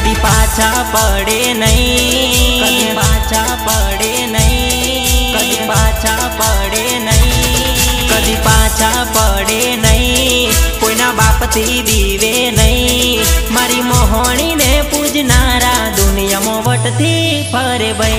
कदी पाछा पड़े नहीं, कदी पाछा पड़े नहीं, कदी पाछा पड़े नहीं, कदी पाछा पड़े नहीं, कोईना बापथी बीवे नहीं। मारी मोहणी ने पूजनारा दुनिया में वटथी फरे भाई।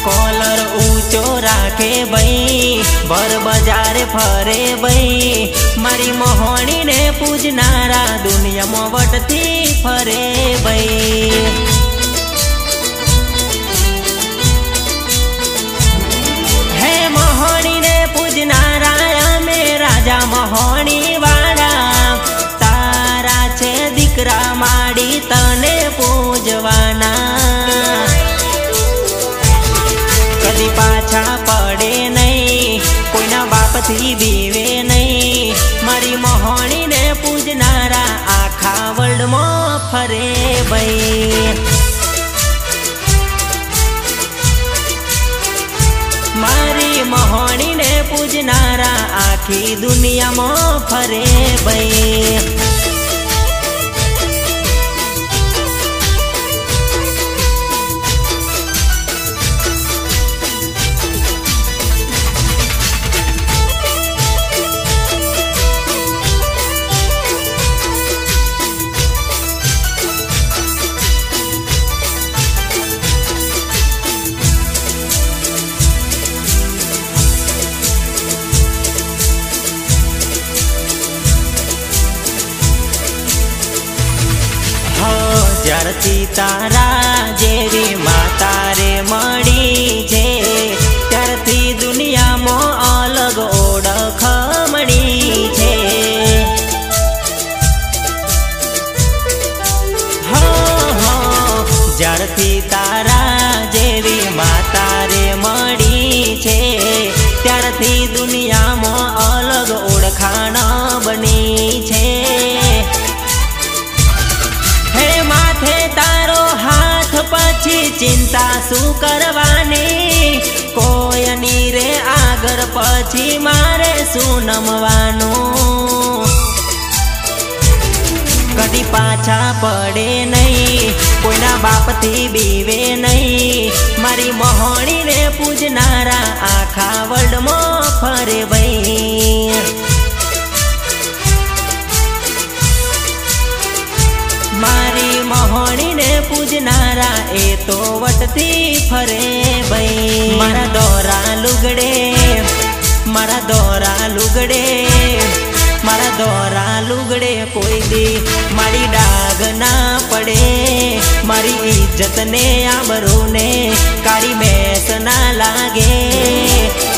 कॉलर ऊंचो राखे बई, भर बजारे फरे बई। मारी मोहणी ने पूजनारा दुनिया में वटथी फरे बई। हे मोहणी ने पूजनारा में राजा मोहणी वाला, तारा छे दीकरा माड़ी तने पूजवाना। कदी पाछा पड़े नहीं, कोईना बापथी बीवे नहीं। मारी मोहणी ने पूजनारा आखा वर्ल्ड में फरे बई। मारी मोहणी ने पूजनारा आखी दुनिया में फरे बई। ज्यारथी तारा जेवी माता रे मળી છે, ત્યારથી દુનિયા માં અલગ ઓળખ મળી છે। જ્યારથી તારા જેવી માતા રે મળી છે, ત્યારથી દુનિયા માં અલગ ઓળખાણ બની છે। तारो हाथ पछी चिंता शू करवानी, कोयनी रे आगर पछी मारे शू नमवानू। कदी पाछा पड़े नहीं, कोईना बापथी बीवे नहीं। मारी मोहणी ने पूजनारा आखा वर्ल्ड में फरे बई। मारी मोहणी ने पूजनारा ए तो वटथी फरे बई। मारा दोरा लुगड़े, मारा दोरा लुगड़े, मारा दोरा लुगड़े कोई दी मारी डाग ना पड़े। मारी इज्जत ने आबरू ने काली मैस ना लागे।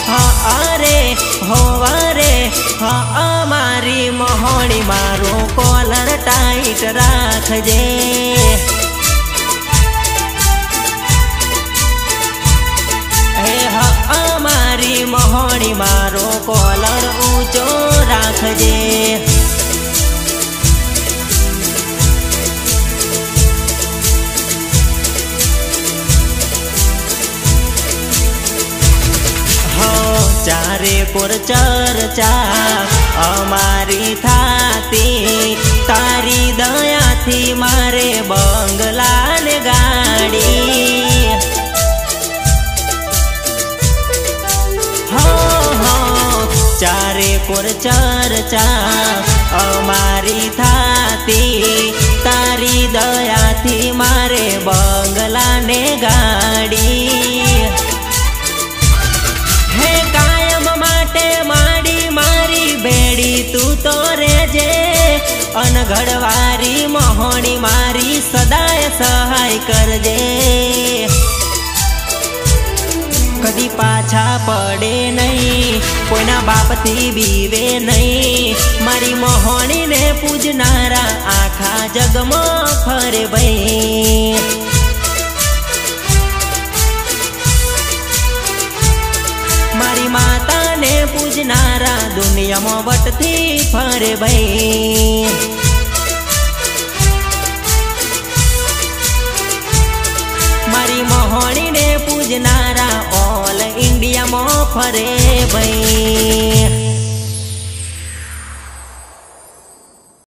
हाँ अरे हो अरे हाँ, मारी मोहणी मारो कॉलर टाइट राखजे। हे हाँ, मारी मोहणी मारो कॉलर ऊंचो राखजे। चारे कोर चर्चा अमारी थाती, तारी दया थी मारे बंगला ने गाड़ी। हो चारे कोर चर्चा अमारी थाती, तारी दया थी मारे बंगला ने गाड़ी। तू तो रेजे अनगढ़वारी मोहणी मारी सदाय सहाय करजे। कदी पाछा पड़े नहीं, कोईना बापथी बीवे नहीं। मारी मोहणी ने पूजनारा आखा जग में फरे बई। मारी माता ने पूजनारा दुनिया में वटथी फरे बई। मारी मोहणी ने पूजनारा ऑल इंडिया में फरे बई।